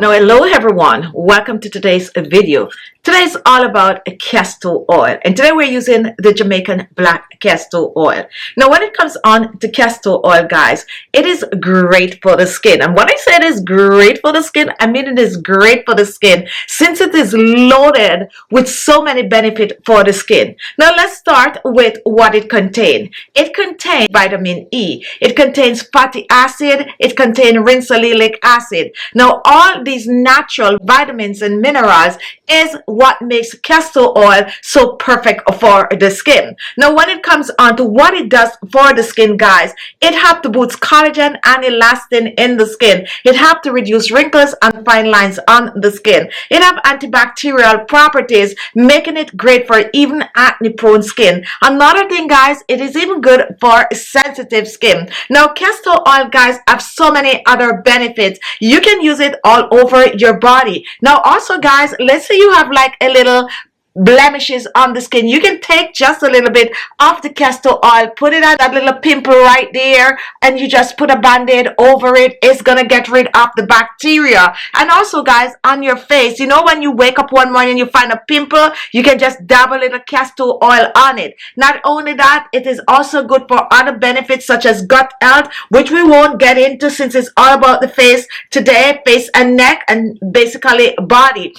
Now, hello everyone. Welcome to today's video. Today is all about castor oil, and today we're using the Jamaican black castor oil. Now, when it comes on to castor oil, guys, it is great for the skin. And when I say it is great for the skin, I mean it is great for the skin since it is loaded with so many benefits for the skin. Now, let's start with what it contains. It contains vitamin E. It contains fatty acid. It contains rinsolilic acid. Now, all these natural vitamins and minerals is what makes castor oil so perfect for the skin. Now, when it comes on to what it does for the skin, guys, it helps to boost collagen and elastin in the skin. It helps to reduce wrinkles and fine lines on the skin. It has antibacterial properties, making it great for even acne-prone skin. Another thing, guys, it is even good for sensitive skin. Now, castor oil, guys, have so many other benefits. You can use it all over your body. Now, also, guys, let's say you have like a little blemishes on the skin. You can take just a little bit of the castor oil, put it on that little pimple right there, and you just put a band-aid over it. It's gonna get rid of the bacteria. And also, guys, on your face, you know, when you wake up one morning and you find a pimple, you can just dab a little castor oil on it. Not only that, it is also good for other benefits such as gut health, which we won't get into since it's all about the face today, face and neck, and basically body.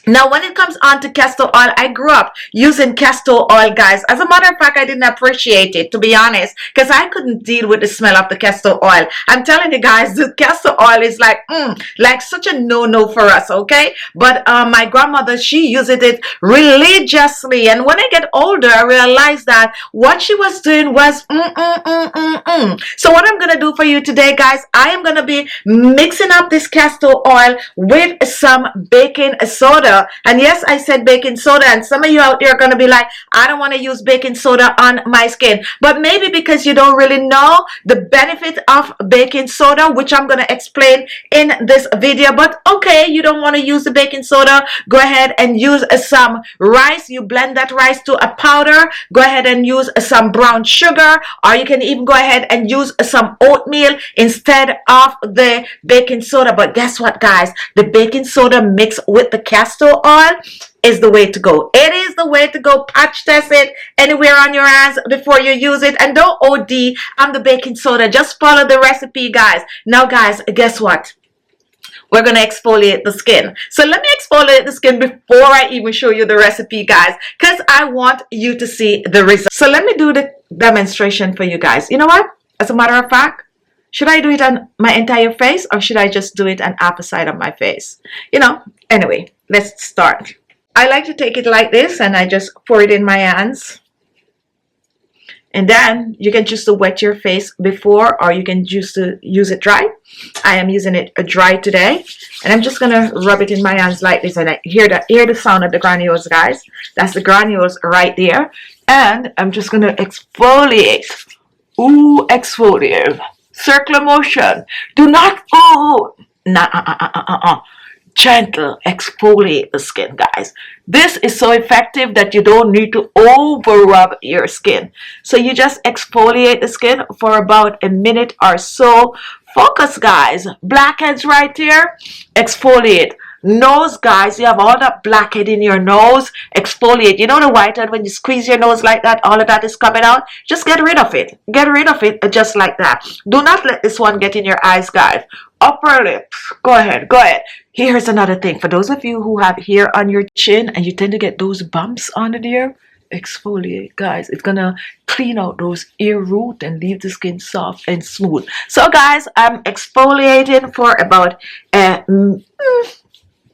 Now, when it comes on to castor oil, I grew up using castor oil, guys. As a matter of fact, I didn't appreciate it, to be honest, because I couldn't deal with the smell of the castor oil. I'm telling you guys, the castor oil is like such a no-no for us, okay? But my grandmother, she used it religiously. And when I get older, I realized that what she was doing was So what I'm going to do for you today, guys, I am going to be mixing up this castor oil with some baking soda. And yes, I said baking soda, and some of you out there are going to be like, I don't want to use baking soda on my skin. But maybe because you don't really know the benefit of baking soda, which I'm going to explain in this video. But okay, you don't want to use the baking soda, go ahead and use some rice. You blend that rice to a powder. Go ahead and use some brown sugar, or you can even go ahead and use some oatmeal instead of the baking soda. But guess what, guys? The baking soda mixed with the castor oil is the way to go. It is the way to go. Patch test it anywhere on your hands before you use it, and don't OD on the baking soda. Just follow the recipe, guys. Now, guys, guess what? We're going to exfoliate the skin. So let me exfoliate the skin before I even show you the recipe, guys, because I want you to see the result. So let me do the demonstration for you guys. You know what? As a matter of fact, should I do it on my entire face, or should I just do it on opposite side of my face? You know, anyway, let's start. I like to take it like this, and I just pour it in my hands. And then you can choose to wet your face before, or you can choose to use it dry. I am using it dry today, and I'm just gonna rub it in my hands like this, and I hear the sound of the granules, guys. That's the granules right there, and I'm just gonna exfoliate. Ooh, exfoliate. Circular motion. Do not gentle exfoliate the skin, guys. This is so effective that you don't need to over rub your skin. So you just exfoliate the skin for about a minute or so. Focus, guys. Blackheads right here. Exfoliate. Nose, guys, you have all that blackhead in your nose. Exfoliate. You know the whitehead when you squeeze your nose like that, all of that is coming out. Just get rid of it. Get rid of it just like that. Do not let this one get in your eyes, guys. Upper lips. Go ahead. Go ahead. Here's another thing. For those of you who have hair on your chin and you tend to get those bumps on the ear, exfoliate, guys. It's gonna clean out those ear root and leave the skin soft and smooth. So, guys, I'm exfoliating for about a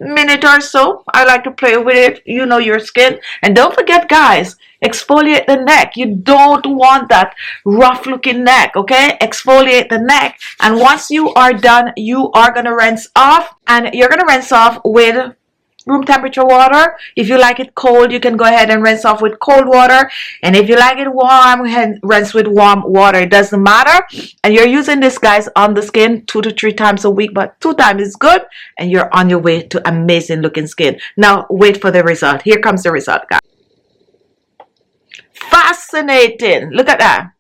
minute or so. I like to play with it, you know, your skin. And don't forget, guys, exfoliate the neck. You don't want that rough looking neck, okay? Exfoliate the neck, and once you are done, you are gonna rinse off, and you're gonna rinse off with room temperature water. If you like it cold, you can go ahead and rinse off with cold water, and if you like it warm, rinse with warm water. It doesn't matter. And you're using this, guys, on the skin 2 to 3 times a week, but 2 times is good, and you're on your way to amazing looking skin. Now wait for the result. Here comes the result, guys. Fascinating. Look at that.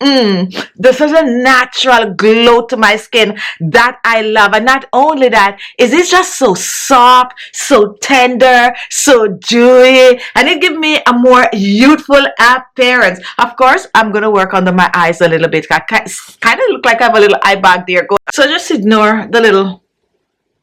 This is a natural glow to my skin that I love. And not only that, is it just so soft, so tender, so dewy, and it gives me a more youthful appearance. Of course, I'm gonna work under my eyes a little bit. I kind of look like I have a little eye bag there. So just ignore the little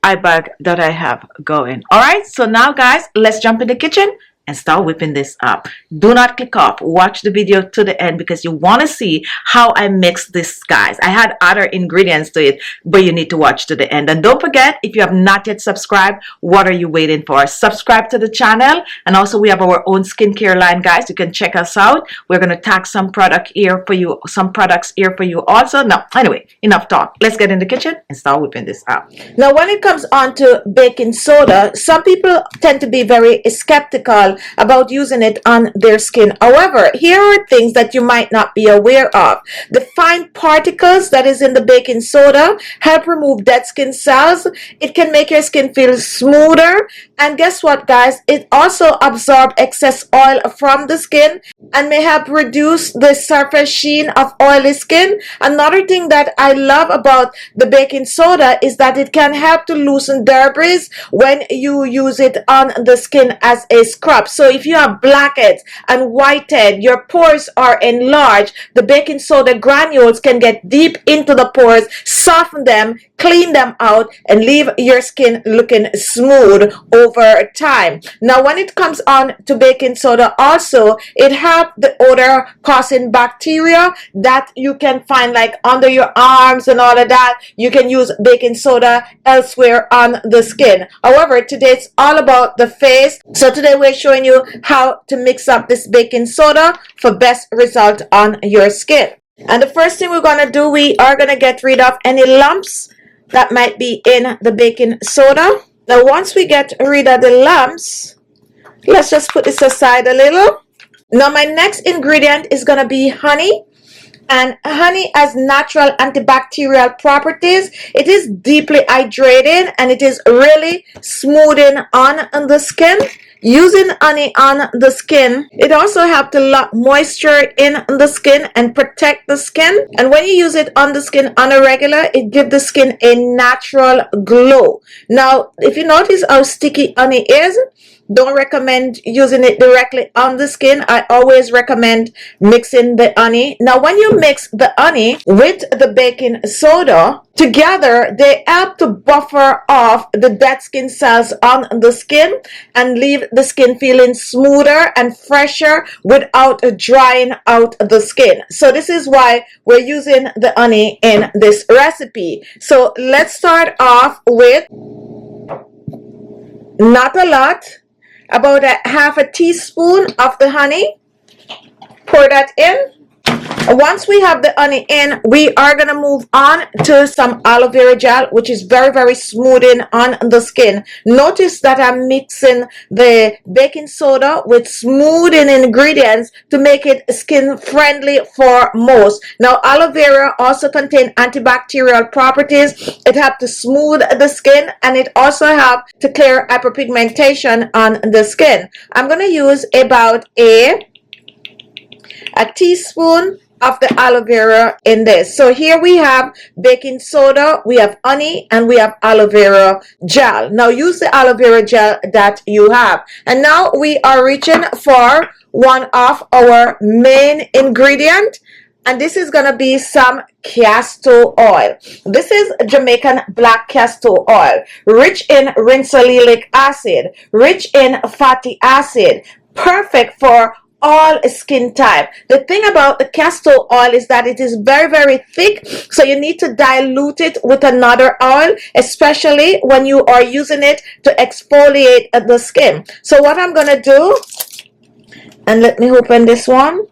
eye bag that I have going. All right, so now guys, let's jump in the kitchen and start whipping this up. Do not click off. Watch the video to the end because you want to see how I mix this, guys. I had other ingredients to it, but you need to watch to the end. And don't forget, if you have not yet subscribed, what are you waiting for? Subscribe to the channel. And also we have our own skincare line, guys. You can check us out. We're going to tag some product here for you, some products here for you also. Now, anyway, enough talk. Let's get in the kitchen and start whipping this up. Now, when it comes on to baking soda, some people tend to be very skeptical about using it on their skin. However, here are things that you might not be aware of. The fine particles that is in the baking soda help remove dead skin cells. It can make your skin feel smoother. And guess what, guys? It also absorbs excess oil from the skin and may help reduce the surface sheen of oily skin. Another thing that I love about the baking soda is that it can help to loosen debris when you use it on the skin as a scrub. So if you have blackheads and whitehead, your pores are enlarged, the baking soda granules can get deep into the pores, soften them, clean them out, and leave your skin looking smooth over time. Now, when it comes on to baking soda, also, it helps the odor causing bacteria that you can find like under your arms and all of that. You can use baking soda elsewhere on the skin. However, today it's all about the face. So today we're showing you how to mix up this baking soda for best result on your skin. And the first thing we're going to do, we are going to get rid of any lumps that might be in the baking soda. Now once we get rid of the lumps, let's just put this aside a little. Now my next ingredient is going to be honey. And honey has natural antibacterial properties. It is deeply hydrating and it is really smoothing on the skin. Using honey on the skin, it also helps to lock moisture in the skin and protect the skin. And when you use it on the skin on a regular, it gives the skin a natural glow. Now, if you notice how sticky honey is, don't recommend using it directly on the skin. I always recommend mixing the honey. Now, when you mix the honey with the baking soda together, they help to buffer off the dead skin cells on the skin and leave the skin feeling smoother and fresher without drying out the skin. So this is why we're using the honey in this recipe. So let's start off with not a lot. About a half a teaspoon of the honey. Pour that in. Once we have the honey in, we are going to move on to some aloe vera gel, which is very, very smoothing on the skin. Notice that I'm mixing the baking soda with smoothing ingredients to make it skin friendly for most. Now, aloe vera also contains antibacterial properties. It helps to smooth the skin and it also helps to clear hyperpigmentation on the skin. I'm going to use about a teaspoon of the aloe vera in this. So here we have baking soda, we have honey, and we have aloe vera gel. Now use the aloe vera gel that you have. And now we are reaching for one of our main ingredient, and this is going to be some castor oil. This is Jamaican black castor oil, rich in rinsolilic acid, rich in fatty acid, perfect for all skin type. The thing about the castor oil is that it is very, very thick, so you need to dilute it with another oil, especially when you are using it to exfoliate the skin. So what I'm gonna do, and let me open this one,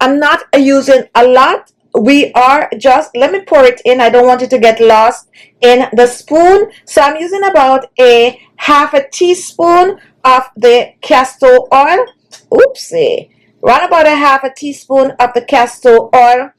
I'm not using a lot. We are just, let me pour it in. I don't want it to get lost in the spoon. So I'm using about a half a teaspoon of the castor oil. Oopsie. Run about a half a teaspoon of the castor oil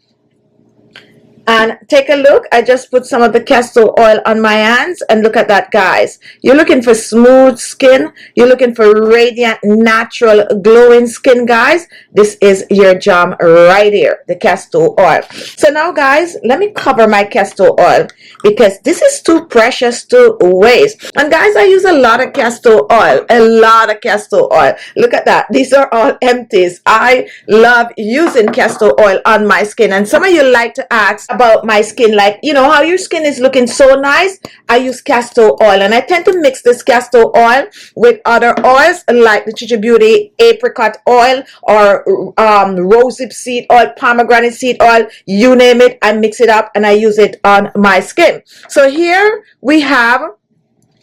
And take a look. I just put some of the castor oil on my hands, and look at that, guys. You're looking for smooth skin. You're looking for radiant, natural, glowing skin, guys. This is your jam right here, the castor oil. So now, guys, let me cover my castor oil because this is too precious to waste. And guys, I use a lot of castor oil, a lot of castor oil. Look at that. These are all empties. I love using castor oil on my skin. And some of you like to ask about my skin, like, you know, how your skin is looking so nice. I use castor oil, and I tend to mix this castor oil with other oils like the Khichi Beauty apricot oil or rosehip seed oil, pomegranate seed oil, you name it. I mix it up and I use it on my skin. So here we have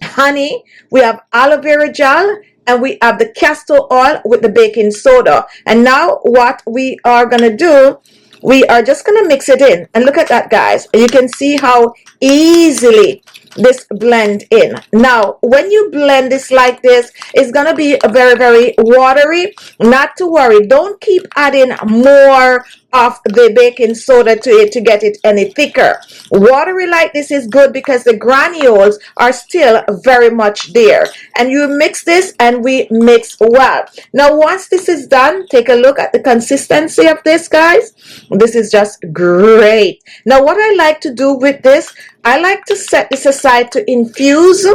honey, we have aloe vera gel, and we have the castor oil with the baking soda. And now what we are gonna do, we are just gonna mix it in, and look at that, guys. You can see how easily this blend in. Now when you blend this like this, it's gonna be very watery. Not to worry, don't keep adding more of the baking soda to it to get it any thicker. Watery like this is good because the granules are still very much there. And you mix this, and we mix well. Now once this is done, take a look at the consistency of this, guys. This is just great. Now what I like to do with this, I like to set this aside to infuse.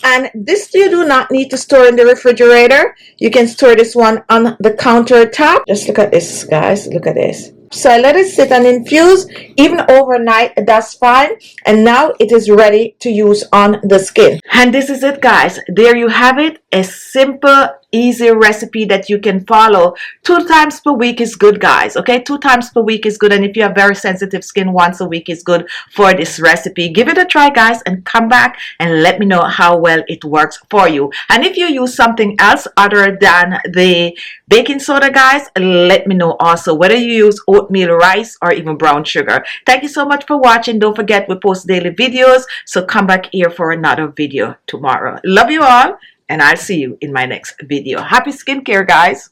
And this you do not need to store in the refrigerator. You can store this one on the countertop. Just look at this, guys. Look at this. So I let it sit and infuse even overnight. That's fine. And now it is ready to use on the skin. And this is it, guys. There you have it. A simple, easy recipe that you can follow. 2 times per week is good, guys. Okay, 2 times per week is good. And if you have very sensitive skin, once a week is good for this recipe. Give it a try, guys, and come back and let me know how well it works for you. And if you use something else other than the baking soda, guys, let me know also, whether you use oatmeal, rice, or even brown sugar. Thank you so much for watching. Don't forget, we post daily videos, so come back here for another video tomorrow. Love you all, and I'll see you in my next video. Happy skincare, guys.